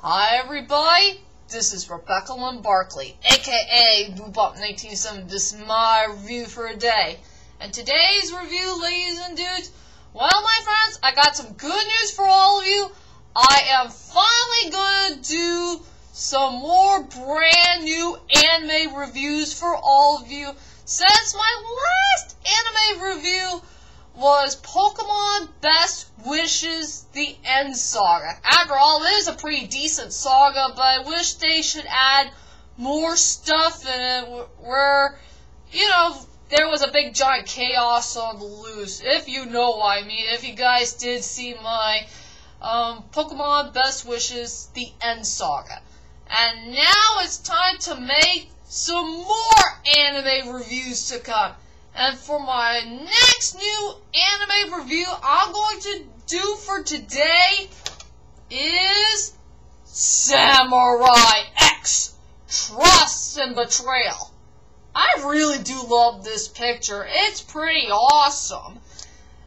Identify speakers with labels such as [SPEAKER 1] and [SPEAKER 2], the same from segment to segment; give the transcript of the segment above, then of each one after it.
[SPEAKER 1] Hi everybody, this is Rebecca Lynn Barkley, aka Boobop1970. This is my review for a day. And today's review, ladies and dudes, well my friends, I got some good news for all of you. I am finally going to do some more brand new anime reviews for all of you. Since my last anime review was Pokemon Best Wishes The End Saga. After all, it is a pretty decent saga, but I wish they should add more stuff in it where, there was a big giant chaos on the loose. If you know what I mean, if you guys did see my Pokemon Best Wishes The End Saga. And now it's time to make some more anime reviews to come. And for my next new anime review I'm going to do for today is Samurai X Trust and Betrayal. I really do love this picture. It's pretty awesome.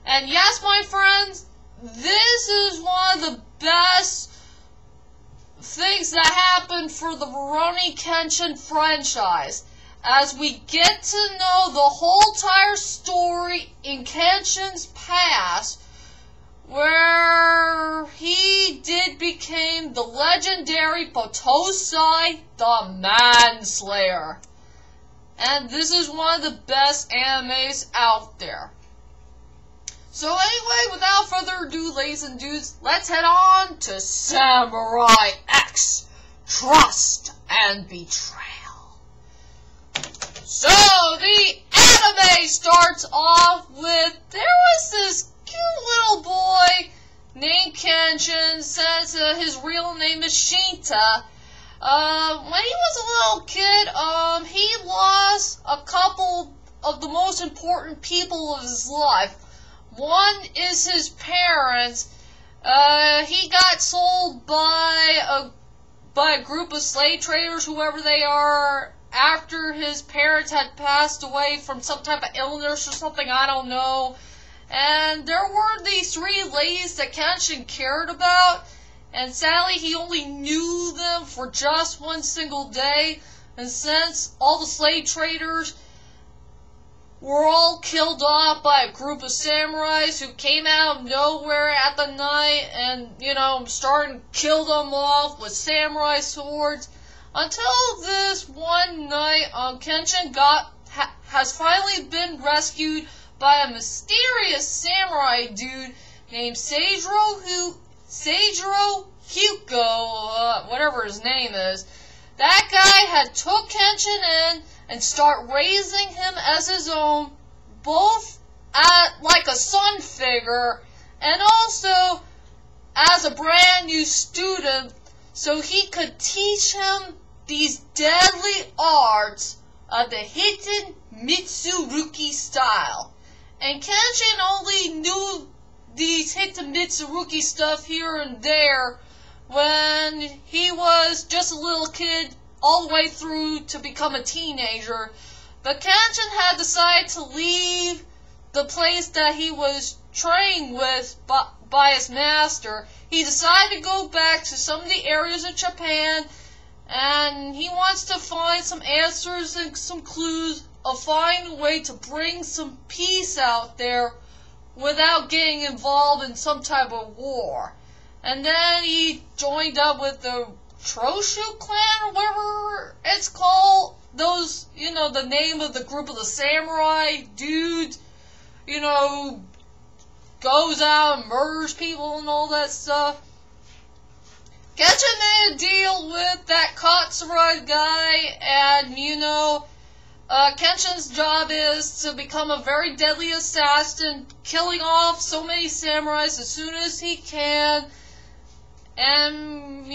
[SPEAKER 1] And yes, my friends, this is one of the best things that happened for the Rurouni Kenshin franchise, as we get to know the whole entire story in Kenshin's past, where he did become the legendary Potosai the Manslayer. And this is one of the best animes out there. So anyway, without further ado, ladies and dudes, let's head on to Samurai X Trust and Betrayal. So, the anime starts off with, there was this cute little boy named Kenshin, since his real name is Shinta. When he was a little kid, he lost a couple of the most important people of his life. One is his parents. He got sold by a group of slave traders, whoever they are, after his parents had passed away from some type of illness or something, I don't know. And there were these three ladies that Kenshin cared about, and sadly he only knew them for just one single day. And since all the slave traders were all killed off by a group of samurais who came out of nowhere at the night and, started to kill them off with samurai swords, until this one night, Kenshin has finally been rescued by a mysterious samurai dude named Seijiro Hyuko, whatever his name is. That guy had took Kenshin in and start raising him as his own, both like a son figure and also as a brand new student, so he could teach him these deadly arts of the Hiten Mitsuruki style. And Kenshin only knew these Hiten Mitsuruki stuff here and there when he was just a little kid, all the way through to become a teenager. But Kenshin had decided to leave the place that he was trained with by his master. He decided to go back to some of the areas of Japan, and he wants to find some answers and some clues of finding a way to bring some peace out there without getting involved in some type of war. And then he joined up with the Troshu clan, or whatever it's called. Those, the name of the group of the samurai dudes, who goes out and murders people and all that stuff. Kenshin made a deal with that Katsurai guy, and, Kenshin's job is to become a very deadly assassin, killing off so many samurais as soon as he can. And,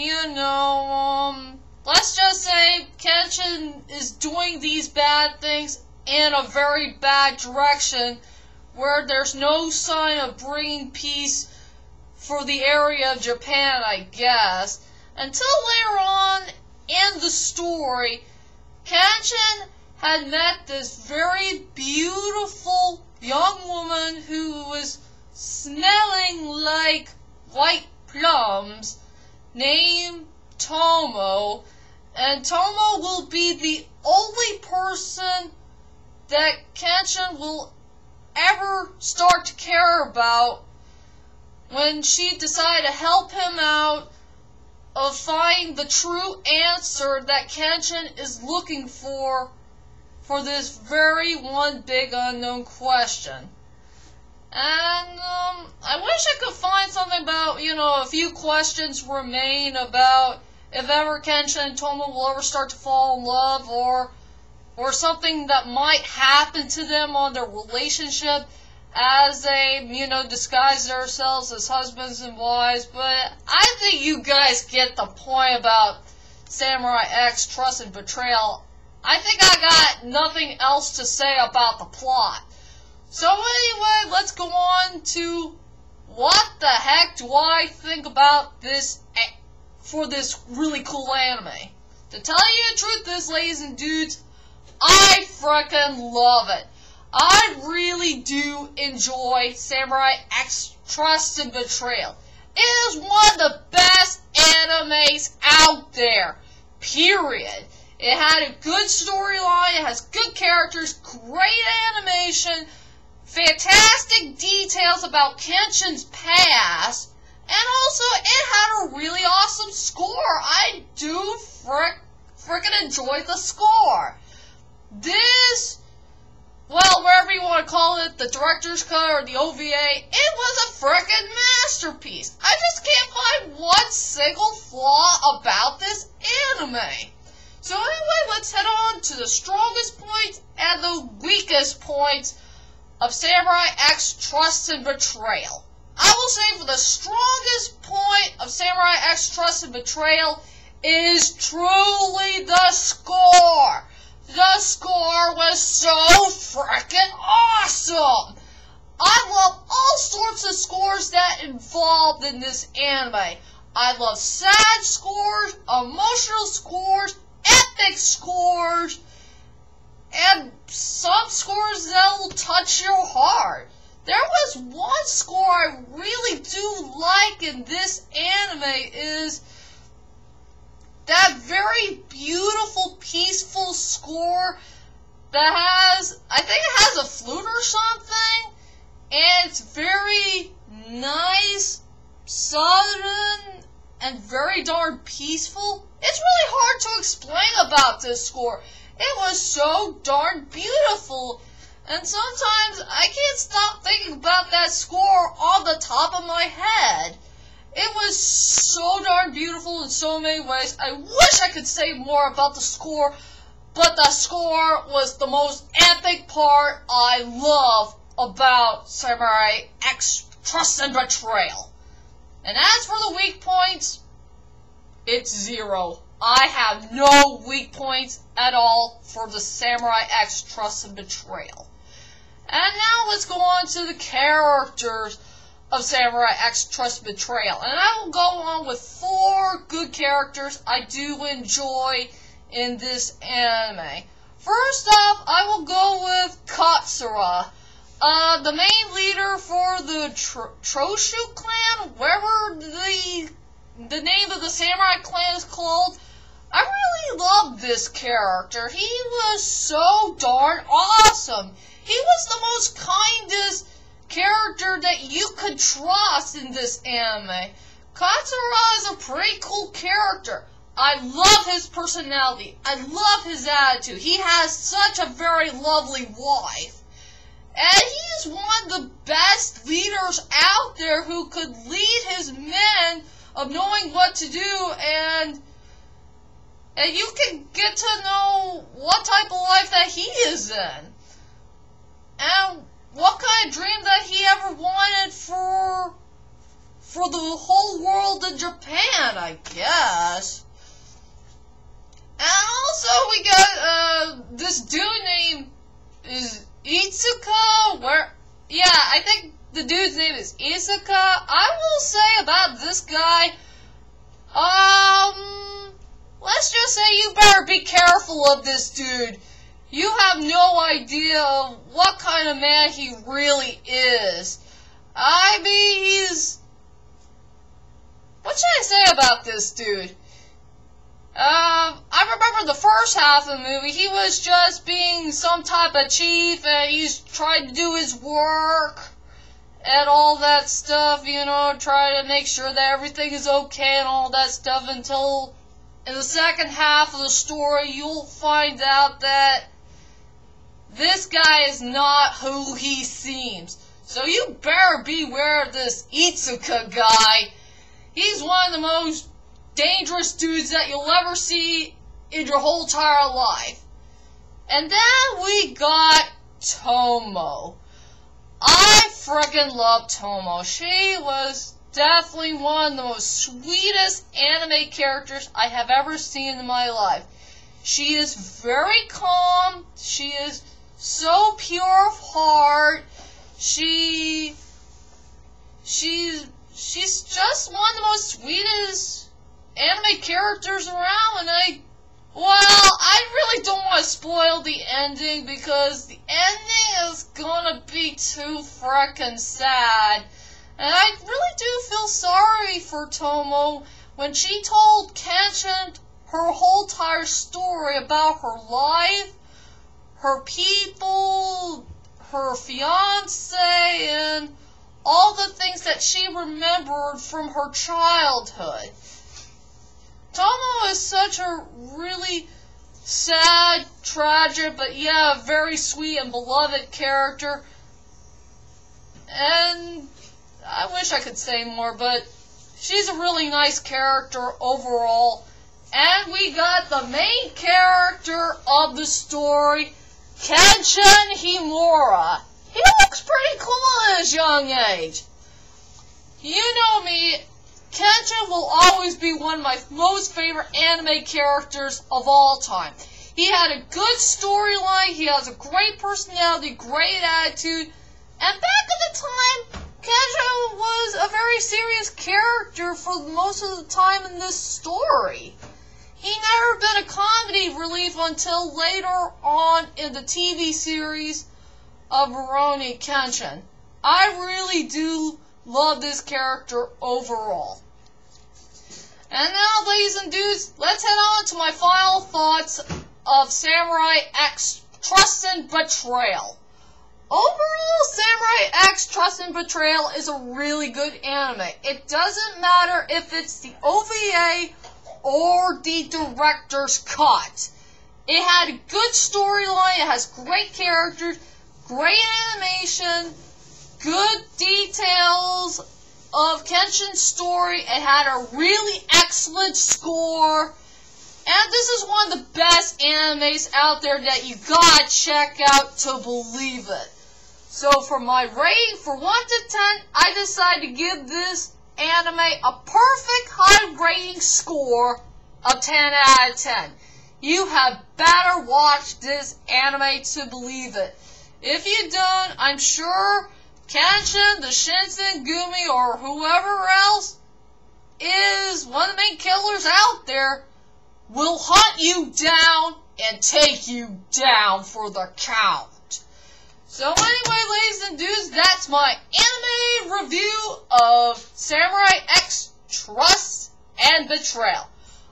[SPEAKER 1] let's just say Kenshin is doing these bad things in a very bad direction, where there's no sign of bringing peace for the area of Japan, I guess. Until later on in the story, Kenshin had met this very beautiful young woman who was smelling like white plums, named Tomo, and Tomo will be the only person that Kenshin will ever start to care about when she decided to help him out of finding the true answer that Kenshin is looking for this very one big unknown question. And I wish I could find something about, a few questions remain about if ever Kenshin and Tomo will ever start to fall in love, or something that might happen to them on their relationship as they, disguise themselves as husbands and wives. But I think you guys get the point about Samurai X, Trust and Betrayal. I think I got nothing else to say about the plot. So anyway, let's go on to what the heck do I think about this for this really cool anime. To tell you the truth is, ladies and dudes, I frickin' love it. I really do enjoy Samurai X Trust and Betrayal. It is one of the best animes out there. Period. It had a good storyline, it has good characters, great animation, fantastic details about Kenshin's past, and also it had a really awesome score. I do frickin' enjoy the score. This, well, wherever you want to call it, the director's cut or the OVA, it was a frickin' masterpiece. I just can't find one single flaw about this anime. So anyway, let's head on to the strongest points and the weakest points of Samurai X Trust and Betrayal. I will say for the strongest point of Samurai X Trust and Betrayal is truly the score. The score was so frickin' awesome. I love all sorts of scores that involved in this anime. I love sad scores, emotional scores, epic scores, and some scores that will touch your heart. There was one score I really do like in this anime is that very beautiful, peaceful score that has, I think it has a flute or something, and it's very nice, southern, and very darn peaceful. It's really hard to explain about this score. It was so darn beautiful, and sometimes I can't stop thinking about that score on the top of my head. It was so darn beautiful in so many ways. I wish I could say more about the score, but the score was the most epic part I love about Samurai X Trust and Betrayal. And as for the weak points, it's 0. I have no weak points at all for the Samurai X Trust and Betrayal. And now let's go on to the characters of Samurai X Trust and Betrayal. And I will go on with 4 good characters I do enjoy in this anime. First off, I will go with Katsura, the main leader for the Troshu clan, wherever the name of the samurai clan is called. I really love this character. He was so darn awesome. He was the most kindest character that you could trust in this anime. Katsura is a pretty cool character. I love his personality. I love his attitude. He has such a very lovely wife. And he's one of the best leaders out there who could lead his men of knowing what to do, and you can get to know what type of life that he is in. And what kind of dream that he ever wanted for the whole world in Japan, I guess. And also we got this dude named is Itsuka, I think the dude's name is Itsuka. I will say about this guy, let's just say you better be careful of this dude. You have no idea of what kind of man he really is. I mean, what should I say about this dude? I remember the first half of the movie, he was just being some type of chief, and he's trying to do his work, and all that stuff, you know, try to make sure that everything is okay and all that stuff, until in the second half of the story, you'll find out that this guy is not who he seems. So you better beware of this Itsuka guy. He's one of the most dangerous dudes that you'll ever see in your whole entire life. And then we got Tomo. I frickin' love Tomo. She was definitely one of the most sweetest anime characters I have ever seen in my life. She is very calm. She is so pure of heart. She's just one of the most sweetest anime characters around, and I really don't want to spoil the ending, because the ending is gonna be too frickin' sad. And I really do feel sorry for Tomo when she told Kenshin her whole entire story about her life, her people, her fiance, and all the things that she remembered from her childhood. Tomo is such a really sad, tragic, but yeah, very sweet and beloved character. And I wish I could say more, but she's a really nice character overall. And we got the main character of the story, Kenshin Himura. He looks pretty cool at his young age. You know me, Kenshin will always be one of my most favorite anime characters of all time. He had a good storyline, he has a great personality, great attitude, and back at the time, Kenshin was a very serious character for most of the time in this story. He never been a comedy relief until later on in the TV series of Rurouni Kenshin. I really do love this character overall. And now, ladies and dudes, let's head on to my final thoughts of Samurai X Trust and Betrayal. Overall, Samurai X Trust and Betrayal is a really good anime. It doesn't matter if it's the OVA or the director's cut. It had a good storyline, it has great characters, great animation, good details of Kenshin's story. It had a really excellent score. And this is one of the best animes out there that you gotta check out to believe it. So for my rating for 1 to 10, I decided to give this anime a perfect high rating score of 10 out of 10. You had better watch this anime to believe it. If you don't, I'm sure Kenshin, the Shinsen Gumi, or whoever else is one of the main killers out there will hunt you down and take you down for the count. So anyway, ladies and dudes, that's my anime review of Samurai X Trust and Betrayal.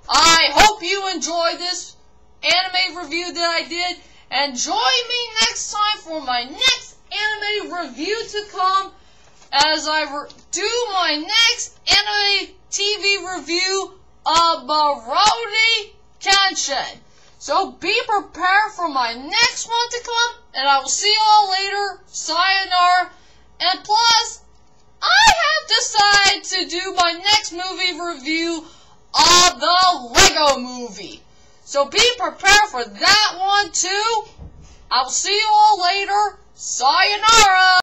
[SPEAKER 1] I hope you enjoyed this anime review that I did, and join me next time for my next anime review to come, as I do my next anime TV review of Rurouni Kenshin. So be prepared for my next one to come, and I will see you all later. Sayonara. And plus, I have decided to do my next movie review of the Lego Movie. So be prepared for that one too. I will see you all later. Sayonara.